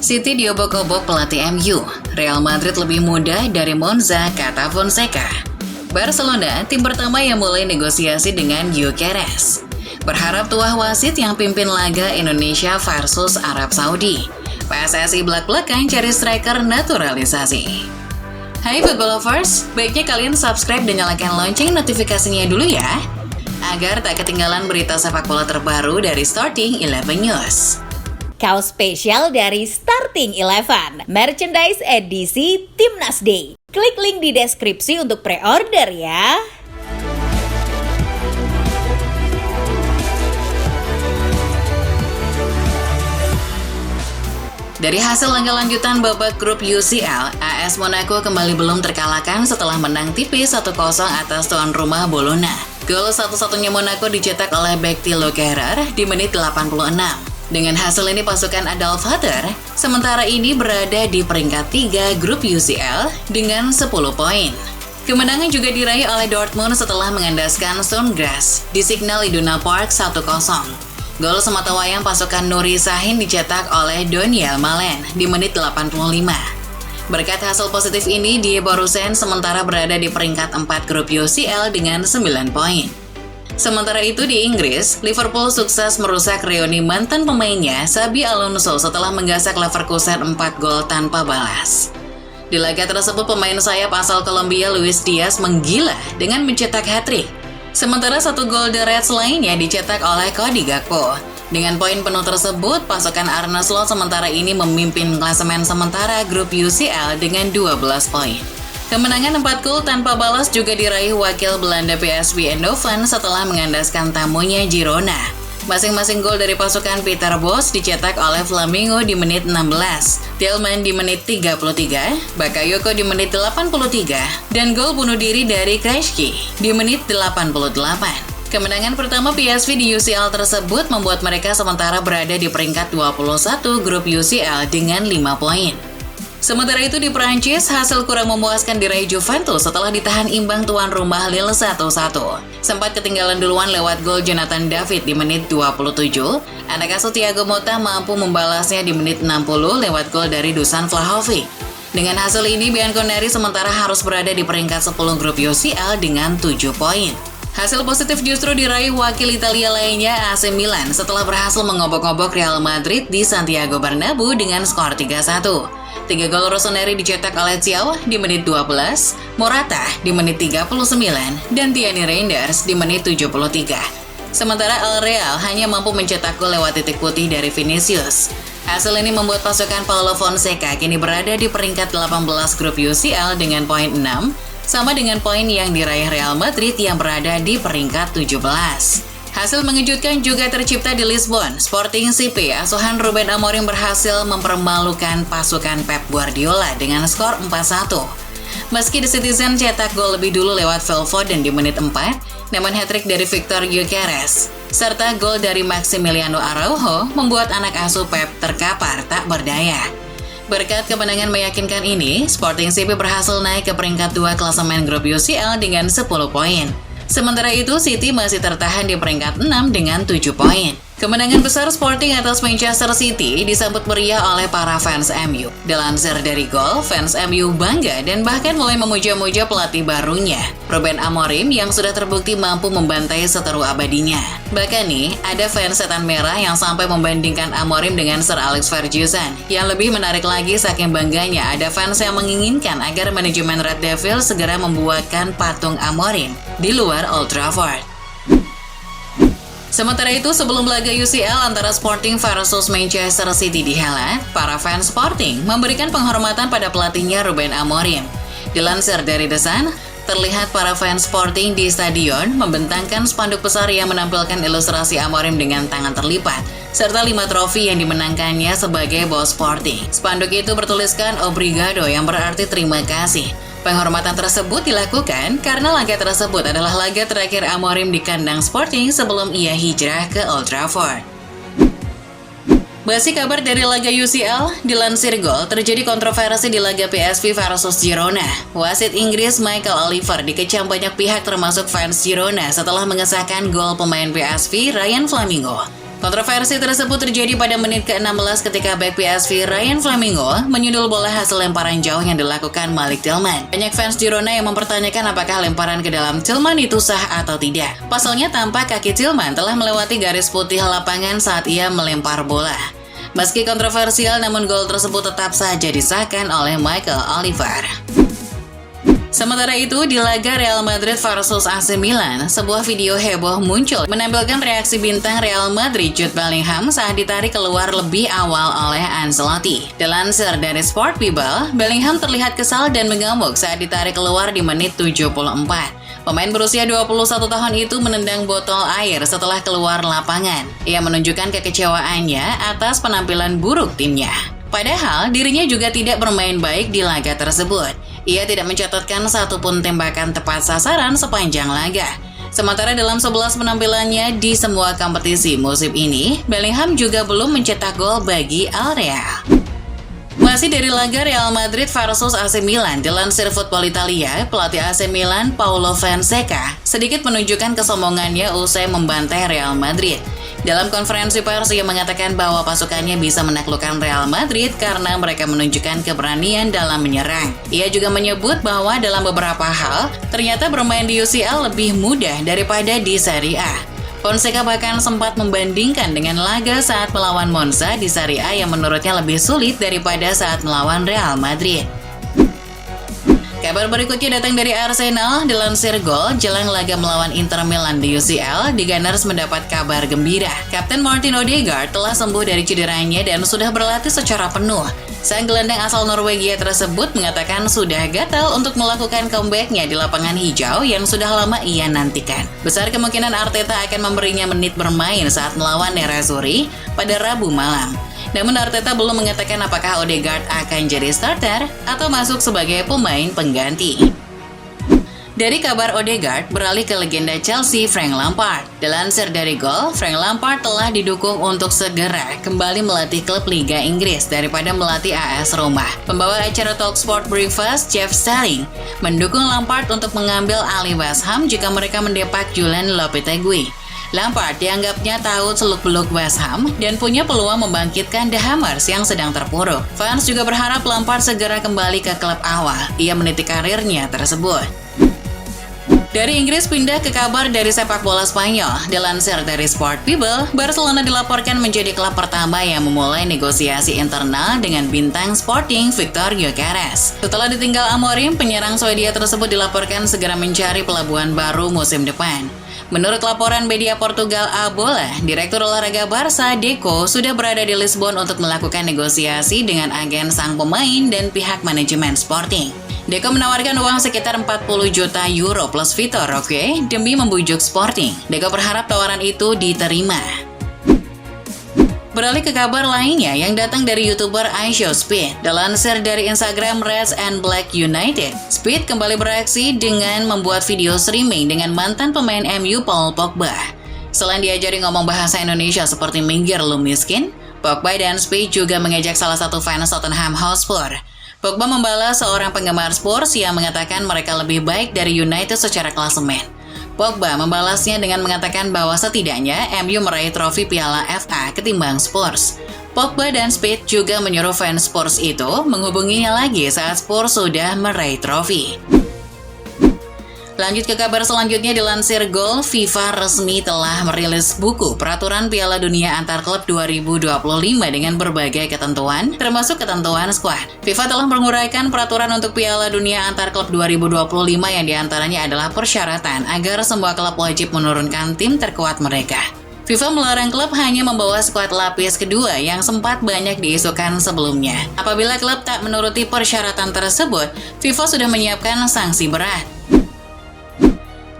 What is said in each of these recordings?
City diobok-obok pelatih MU. Real Madrid lebih mudah dari Monza, kata Fonseca. Barcelona, tim pertama yang mulai negosiasi dengan Gyökeres. Berharap tuah wasit yang pimpin laga Indonesia versus Arab Saudi. PSSI belak-belakan cari striker naturalisasi. Hai football lovers, baiknya kalian subscribe dan nyalakan lonceng notifikasinya dulu ya, agar tak ketinggalan berita sepak bola terbaru dari Starting 11 News. Kaos spesial dari Starting 11, merchandise edisi Timnas Day. Klik link di deskripsi untuk pre-order ya. Dari hasil laga lanjutan babak grup UCL, AS Monaco kembali belum terkalahkan setelah menang tipis 1-0 atas tuan rumah Bologna. Gol satu-satunya Monaco dicetak oleh bek Thilo Kehrer di menit 86. Dengan hasil ini pasukan Adolf Hitler sementara ini berada di peringkat 3 grup UCL dengan 10 poin. Kemenangan juga diraih oleh Dortmund setelah mengandaskan Sturmgras di Signal Iduna Park 1-0. Gol sematawayang pasukan Nuri Sahin dicetak oleh Doniel Malen di menit 85. Berkat hasil positif ini, Die Borussen sementara berada di peringkat 4 grup UCL dengan 9 poin. Sementara itu di Inggris, Liverpool sukses merusak reuni mantan pemainnya Xabi Alonso setelah menggasak Leverkusen 4 gol tanpa balas. Di laga tersebut pemain sayap asal Kolombia Luis Diaz menggila dengan mencetak hat-trick. Sementara satu gol The Reds lainnya dicetak oleh Cody Gakpo. Dengan poin penuh tersebut, pasukan Arne Slot sementara ini memimpin klasemen sementara grup UCL dengan 12 poin. Kemenangan 4 gol tanpa balas juga diraih wakil Belanda PSV Eindhoven setelah mengandaskan tamunya Girona. Masing-masing gol dari pasukan Peter Bosz dicetak oleh Flamingo di menit 16, Tillman di menit 33, Bakayoko di menit 83, dan gol bunuh diri dari Kreschke di menit 88. Kemenangan pertama PSV di UCL tersebut membuat mereka sementara berada di peringkat 21 grup UCL dengan 5 poin. Sementara itu di Prancis, hasil kurang memuaskan diraih Juventus setelah ditahan imbang tuan rumah Lille 1-1. Sempat ketinggalan duluan lewat gol Jonathan David di menit 27, anak asuh Thiago Motta mampu membalasnya di menit 60 lewat gol dari Dusan Vlahovic. Dengan hasil ini, Bianconeri sementara harus berada di peringkat 10 grup UCL dengan 7 poin. Hasil positif justru diraih wakil Italia lainnya AC Milan setelah berhasil mengobok-obok Real Madrid di Santiago Bernabeu dengan skor 3-1. 3 gol Rossoneri dicetak oleh Thiaw di menit 12, Morata di menit 39, dan Tierney Reinders di menit 73. Sementara El Real hanya mampu mencetak gol lewat titik putih dari Vinicius. Hasil ini membuat pasukan Paulo Fonseca kini berada di peringkat 18 grup UCL dengan poin 6, sama dengan poin yang diraih Real Madrid yang berada di peringkat 17. Hasil mengejutkan juga tercipta di Lisbon. Sporting CP asuhan Ruben Amorim berhasil mempermalukan pasukan Pep Guardiola dengan skor 4-1. Meski The Citizen cetak gol lebih dulu lewat Phil Foden di menit 4, namun hat-trick dari Victor Gyökeres serta gol dari Maximiliano Araujo membuat anak asuh Pep terkapar tak berdaya. Berkat kemenangan meyakinkan ini, Sporting CP berhasil naik ke peringkat 2 klasemen grup UCL dengan 10 poin. Sementara itu, City masih tertahan di peringkat 6 dengan 7 poin. Kemenangan besar Sporting atas Manchester City disambut meriah oleh para fans MU. Dilansir dari Goal, fans MU bangga dan bahkan mulai memuja-muja pelatih barunya, Ruben Amorim, yang sudah terbukti mampu membantai seteru abadinya. Bahkan nih, ada fans setan merah yang sampai membandingkan Amorim dengan Sir Alex Ferguson. Yang lebih menarik lagi, saking bangganya, ada fans yang menginginkan agar manajemen Red Devils segera membuatkan patung Amorim di luar Old Trafford. Sementara itu, sebelum laga UCL antara Sporting versus Manchester City dihelat, para fans Sporting memberikan penghormatan pada pelatihnya Ruben Amorim. Dilansir dari The Sun, terlihat para fans Sporting di stadion membentangkan spanduk besar yang menampilkan ilustrasi Amorim dengan tangan terlipat, serta 5 trofi yang dimenangkannya sebagai bos Sporting. Spanduk itu bertuliskan Obrigado yang berarti terima kasih. Penghormatan tersebut dilakukan karena laga tersebut adalah laga terakhir Amorim di kandang Sporting sebelum ia hijrah ke Old Trafford. Masih kabar dari laga UCL, dilansir Goal, terjadi kontroversi di laga PSV versus Girona. Wasit Inggris Michael Oliver dikecam banyak pihak termasuk fans Girona setelah mengesahkan gol pemain PSV Ryan Flamingo. Kontroversi tersebut terjadi pada menit ke-16 ketika bek PSV Ryan Flamingo menyundul bola hasil lemparan jauh yang dilakukan Malik Tillman. Banyak fans Girona yang mempertanyakan apakah lemparan ke dalam Tillman itu sah atau tidak. Pasalnya tampak kaki Tillman telah melewati garis putih lapangan saat ia melempar bola. Meski kontroversial, namun gol tersebut tetap saja disahkan oleh Michael Oliver. Sementara itu, di laga Real Madrid versus AC Milan, sebuah video heboh muncul menampilkan reaksi bintang Real Madrid Jude Bellingham saat ditarik keluar lebih awal oleh Ancelotti. Dilansir dari Sport People, Bellingham terlihat kesal dan mengamuk saat ditarik keluar di menit 74. Pemain berusia 21 tahun itu menendang botol air setelah keluar lapangan. Ia menunjukkan kekecewaannya atas penampilan buruk timnya. Padahal dirinya juga tidak bermain baik di laga tersebut. Ia tidak mencatatkan satupun tembakan tepat sasaran sepanjang laga. Sementara dalam 11 penampilannya di semua kompetisi musim ini, Bellingham juga belum mencetak gol bagi Al Real. Masih dari laga Real Madrid versus AC Milan, dilansir Football Italia, pelatih AC Milan Paulo Fonseca sedikit menunjukkan kesombongannya usai membantai Real Madrid. Dalam konferensi pers, ia mengatakan bahwa pasukannya bisa menaklukkan Real Madrid karena mereka menunjukkan keberanian dalam menyerang. Ia juga menyebut bahwa dalam beberapa hal, ternyata bermain di UCL lebih mudah daripada di Serie A. Fonseca bahkan sempat membandingkan dengan laga saat melawan Monza di Serie A yang menurutnya lebih sulit daripada saat melawan Real Madrid. Kabar berikutnya datang dari Arsenal. Dilansir Gol, jelang laga melawan Inter Milan di UCL, The Gunners mendapat kabar gembira. Kapten Martin Odegaard telah sembuh dari cederanya dan sudah berlatih secara penuh. Sang gelandang asal Norwegia tersebut mengatakan sudah gatal untuk melakukan comeback-nya di lapangan hijau yang sudah lama ia nantikan. Besar kemungkinan Arteta akan memberinya menit bermain saat melawan Nerazzurri pada Rabu malam. Namun Arteta belum mengatakan apakah Odegaard akan jadi starter atau masuk sebagai pemain pengganti. Dari kabar Odegaard beralih ke legenda Chelsea Frank Lampard. Dilansir dari Gol, Frank Lampard telah didukung untuk segera kembali melatih klub Liga Inggris daripada melatih AS Roma. Pembawa acara Talksport Breakfast, Jeff Stelling, mendukung Lampard untuk mengambil alih West Ham jika mereka mendepak Julen Lopetegui. Lampard dianggapnya tahu seluk-beluk West Ham dan punya peluang membangkitkan The Hammers yang sedang terpuruk. Fans juga berharap Lampard segera kembali ke klub awal ia meniti karirnya tersebut. Dari Inggris pindah ke kabar dari sepak bola Spanyol. Dilansir dari Sport People, Barcelona dilaporkan menjadi klub pertama yang memulai negosiasi internal dengan bintang Sporting Victor Gyökeres. Setelah ditinggal Amorim, penyerang Swedia tersebut dilaporkan segera mencari pelabuhan baru musim depan. Menurut laporan media Portugal A Bola, Direktur Olahraga Barca, Deco, sudah berada di Lisbon untuk melakukan negosiasi dengan agen sang pemain dan pihak manajemen Sporting. Deco menawarkan uang sekitar 40 juta euro plus Vitor Roque demi membujuk Sporting. Deco berharap tawaran itu diterima. Beralih ke kabar lainnya yang datang dari YouTuber iShowSpeed. Dilansir dari Instagram Reds and Black United, Speed kembali beraksi dengan membuat video streaming dengan mantan pemain MU Paul Pogba. Selain diajari ngomong bahasa Indonesia seperti minggir lu miskin, Pogba dan Speed juga mengejek salah satu fans Tottenham Hotspur. Pogba membalas seorang penggemar Spurs yang mengatakan mereka lebih baik dari United secara klasemen. Pogba membalasnya dengan mengatakan bahwa setidaknya MU meraih trofi Piala FA ketimbang Spurs. Pogba dan Speed juga menyuruh fans Spurs itu menghubunginya lagi saat Spurs sudah meraih trofi. Lanjut ke kabar selanjutnya, dilansir Gol, FIFA resmi telah merilis buku Peraturan Piala Dunia Antar Klub 2025 dengan berbagai ketentuan, termasuk ketentuan skuad. FIFA telah menguraikan peraturan untuk Piala Dunia Antar Klub 2025 yang diantaranya adalah persyaratan agar semua klub wajib menurunkan tim terkuat mereka. FIFA melarang klub hanya membawa skuad lapis kedua yang sempat banyak diisukan sebelumnya. Apabila klub tak menuruti persyaratan tersebut, FIFA sudah menyiapkan sanksi berat.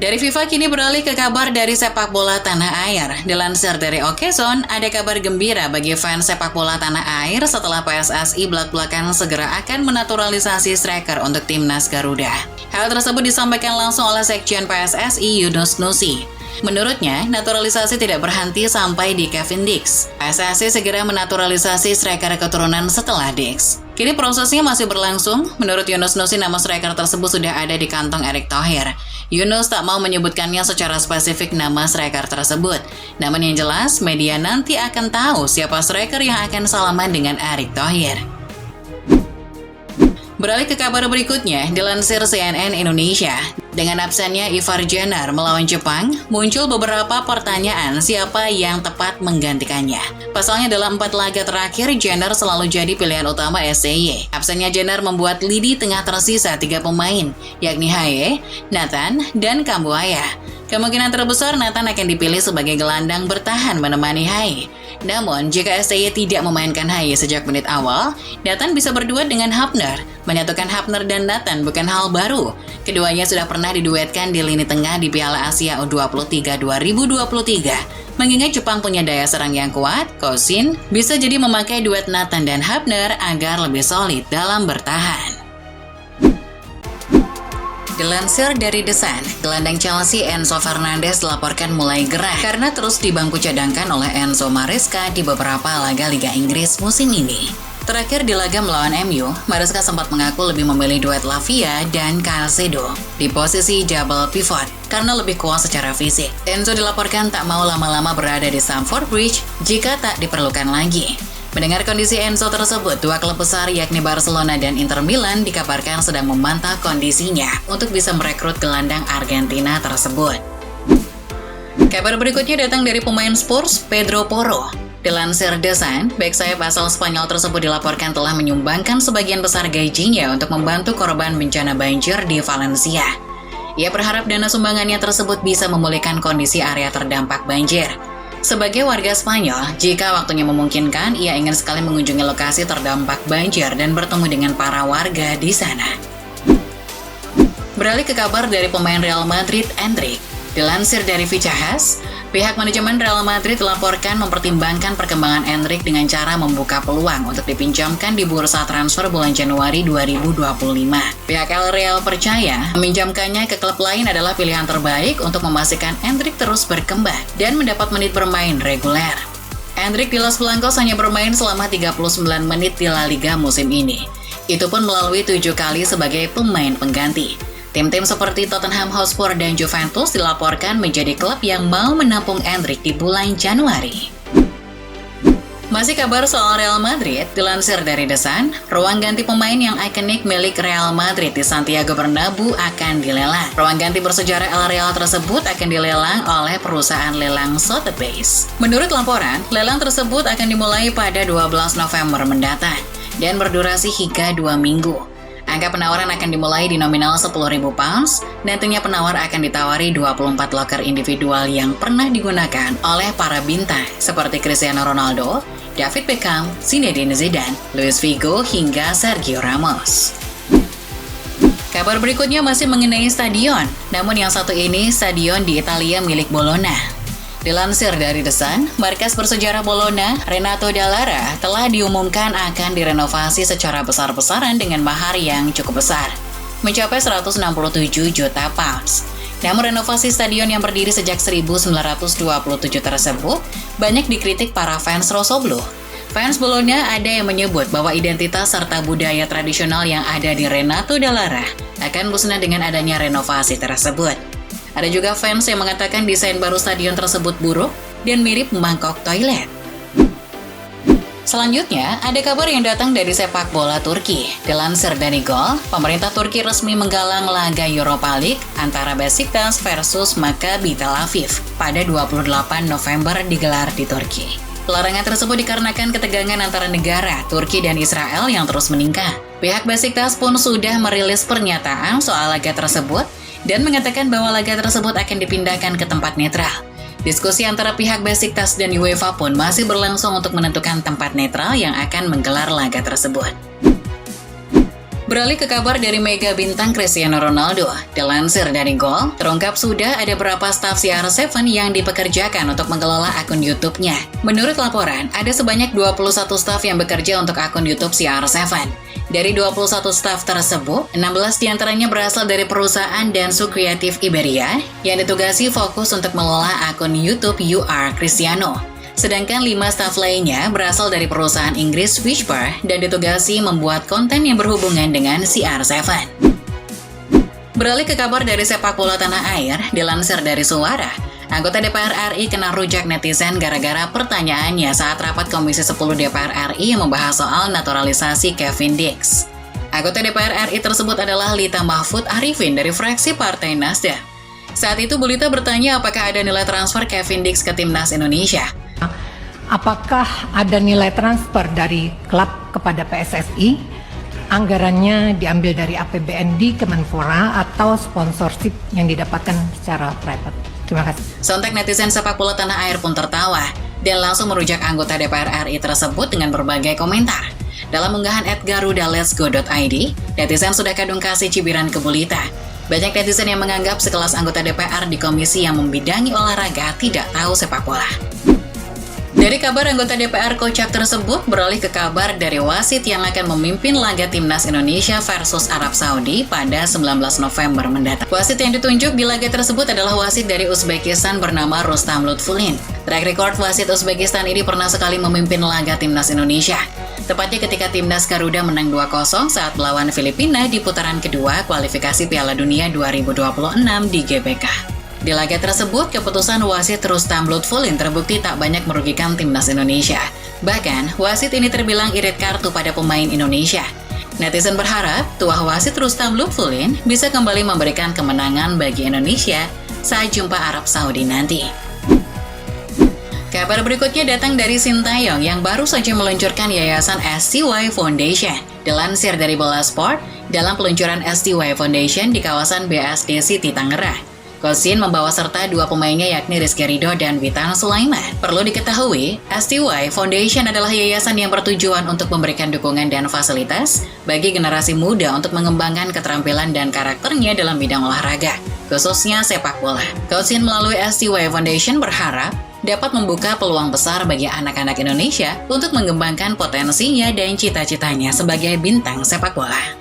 Dari FIFA kini beralih ke kabar dari sepak bola tanah air. Dilansir dari Okezone, ada kabar gembira bagi fans sepak bola tanah air setelah PSSI belak-belakan segera akan menaturalisasi striker untuk timnas Garuda. Hal tersebut disampaikan langsung oleh Sekjen PSSI Yunus Nusi. Menurutnya, naturalisasi tidak berhenti sampai di Kevin Dix. PSSI segera menaturalisasi striker keturunan setelah Dix. Kini prosesnya masih berlangsung. Menurut Yunus Nusi, nama striker tersebut sudah ada di kantong Erick Thohir. Yunus tak mau menyebutkannya secara spesifik nama striker tersebut. Namun yang jelas, media nanti akan tahu siapa striker yang akan salaman dengan Erick Thohir. Beralih ke kabar berikutnya, dilansir CNN Indonesia. Dengan absennya Ivar Jenner melawan Jepang, muncul beberapa pertanyaan siapa yang tepat menggantikannya. Pasalnya dalam 4 laga terakhir, Jenner selalu jadi pilihan utama SCY. Absennya Jenner membuat lini tengah tersisa 3 pemain, yakni Haye, Nathan, dan Kambuaya. Kemungkinan terbesar Nathan akan dipilih sebagai gelandang bertahan menemani Haye. Namun, jika SCY tidak memainkan Haye sejak menit awal, Nathan bisa berduet dengan Hafner. Menyatukan Hafner dan Nathan bukan hal baru. Keduanya sudah pernah diduetkan di lini tengah di Piala Asia U23 2023. Mengingat Jepang punya daya serang yang kuat, Kosin bisa jadi memakai duet Nathan dan Hafner agar lebih solid dalam bertahan. Dilansir dari The Sun, gelandang Chelsea Enzo Fernandez dilaporkan mulai gerah karena terus di bangku cadangkan oleh Enzo Maresca di beberapa laga Liga Inggris musim ini. Terakhir di laga melawan MU, Maresca sempat mengaku lebih memilih duet Lavia dan Caicedo di posisi double pivot karena lebih kuat secara fisik. Enzo dilaporkan tak mau lama-lama berada di Stamford Bridge jika tak diperlukan lagi. Mendengar kondisi Enzo tersebut, 2 klub besar yakni Barcelona dan Inter Milan dikabarkan sedang memantau kondisinya untuk bisa merekrut gelandang Argentina tersebut. Kabar berikutnya datang dari pemain Spurs, Pedro Porro. Dilansir The Sun, bek sayap asal Spanyol tersebut dilaporkan telah menyumbangkan sebagian besar gajinya untuk membantu korban bencana banjir di Valencia. Ia berharap dana sumbangannya tersebut bisa memulihkan kondisi area terdampak banjir. Sebagai warga Spanyol, jika waktunya memungkinkan, ia ingin sekali mengunjungi lokasi terdampak banjir dan bertemu dengan para warga di sana. Beralih ke kabar dari pemain Real Madrid, Endrick. Dilansir dari Vichahas, pihak manajemen Real Madrid dilaporkan mempertimbangkan perkembangan Endrick dengan cara membuka peluang untuk dipinjamkan di bursa transfer bulan Januari 2025. Pihak El Real percaya meminjamkannya ke klub lain adalah pilihan terbaik untuk memastikan Endrick terus berkembang dan mendapat menit bermain reguler. Endrick di Los Blancos hanya bermain selama 39 menit di La Liga musim ini. Itu pun melalui 7 kali sebagai pemain pengganti. Tim-tim seperti Tottenham Hotspur dan Juventus dilaporkan menjadi klub yang mau menampung Endrick di bulan Januari. Masih kabar soal Real Madrid, dilansir dari The Sun, ruang ganti pemain yang ikonik milik Real Madrid di Santiago Bernabeu akan dilelang. Ruang ganti bersejarah El Real tersebut akan dilelang oleh perusahaan lelang Sotheby's. Menurut laporan, lelang tersebut akan dimulai pada 12 November mendatang dan berdurasi hingga 2 minggu. Angka penawaran akan dimulai di nominal £10.000, nantinya penawar akan ditawari 24 loker individual yang pernah digunakan oleh para bintang seperti Cristiano Ronaldo, David Beckham, Zinedine Zidane, Luis Figo, hingga Sergio Ramos. Kabar berikutnya masih mengenai stadion, namun yang satu ini stadion di Italia milik Bologna. Dilansir dari The Sun, markas bersejarah Bologna, Renato Dallara, telah diumumkan akan direnovasi secara besar-besaran dengan mahar yang cukup besar, mencapai 167 juta pounds. Namun renovasi stadion yang berdiri sejak 1927 tersebut banyak dikritik para fans Rossoblu. Fans Bologna ada yang menyebut bahwa identitas serta budaya tradisional yang ada di Renato Dallara akan musnah dengan adanya renovasi tersebut. Ada juga fans yang mengatakan desain baru stadion tersebut buruk dan mirip mangkok toilet. Selanjutnya, ada kabar yang datang dari sepak bola Turki. Dilansir dari Gol, pemerintah Turki resmi menggalang laga Europa League antara Besiktas versus Maccabi Tel Aviv pada 28 November digelar di Turki. Larangan tersebut dikarenakan ketegangan antara negara, Turki dan Israel yang terus meningkat. Pihak Besiktas pun sudah merilis pernyataan soal laga tersebut dan mengatakan bahwa laga tersebut akan dipindahkan ke tempat netral. Diskusi antara pihak Besiktas dan UEFA pun masih berlangsung untuk menentukan tempat netral yang akan menggelar laga tersebut. Beralih ke kabar dari mega bintang Cristiano Ronaldo, dilansir dari Goal, terungkap sudah ada beberapa staf CR7 yang dipekerjakan untuk mengelola akun YouTube-nya. Menurut laporan, ada sebanyak 21 staf yang bekerja untuk akun YouTube CR7. Dari 21 staf tersebut, 16 diantaranya berasal dari perusahaan Dansu Kreatif Iberia yang ditugasi fokus untuk mengelola akun YouTube UR Cristiano. Sedangkan 5 staf lainnya berasal dari perusahaan Inggris Whisper dan ditugasi membuat konten yang berhubungan dengan CR7. Beralih ke kabar dari sepak bola tanah air, dilansir dari Suara, anggota DPR RI kena rujak netizen gara-gara pertanyaannya saat rapat Komisi 10 DPR RI yang membahas soal naturalisasi Kevin Dix. Anggota DPR RI tersebut adalah Lita Mahfud Arifin dari fraksi Partai Nasdem. Saat itu Bu Lita bertanya apakah ada nilai transfer Kevin Dix ke Timnas Indonesia. Apakah ada nilai transfer dari klub kepada PSSI? Anggarannya diambil dari APBN di Kemenpora atau sponsorship yang didapatkan secara private? Terima kasih. Sontak netizen sepak bola tanah air pun tertawa dan langsung merujak anggota DPR RI tersebut dengan berbagai komentar. Dalam unggahan @garuda.letsgo.id, netizen sudah kadung kasih cibiran ke Bu Lita. Banyak netizen yang menganggap sekelas anggota DPR di komisi yang membidangi olahraga tidak tahu sepak bola. Dari kabar anggota DPR kocak tersebut, beralih ke kabar dari wasit yang akan memimpin laga Timnas Indonesia versus Arab Saudi pada 19 November mendatang. Wasit yang ditunjuk di laga tersebut adalah wasit dari Uzbekistan bernama Rustam Lutfulin. Track record wasit Uzbekistan ini pernah sekali memimpin laga Timnas Indonesia. Tepatnya ketika Timnas Garuda menang 2-0 saat melawan Filipina di putaran kedua kualifikasi Piala Dunia 2026 di GBK. Di laga tersebut, keputusan wasit Rustam Lutfulin terbukti tak banyak merugikan Timnas Indonesia. Bahkan, wasit ini terbilang irit kartu pada pemain Indonesia. Netizen berharap tuah wasit Rustam Lutfulin bisa kembali memberikan kemenangan bagi Indonesia saat jumpa Arab Saudi nanti. Kabar berikutnya datang dari Sintayong yang baru saja meluncurkan yayasan STY Foundation. Dilansir dari Bola Sport, dalam peluncuran STY Foundation di kawasan BSD City Tangerang, Coach Shin membawa serta 2 pemainnya yakni Rizky Ridho dan Witan Sulaiman. Perlu diketahui, STY Foundation adalah yayasan yang bertujuan untuk memberikan dukungan dan fasilitas bagi generasi muda untuk mengembangkan keterampilan dan karakternya dalam bidang olahraga, khususnya sepak bola. Coach Shin melalui STY Foundation berharap dapat membuka peluang besar bagi anak-anak Indonesia untuk mengembangkan potensinya dan cita-citanya sebagai bintang sepak bola.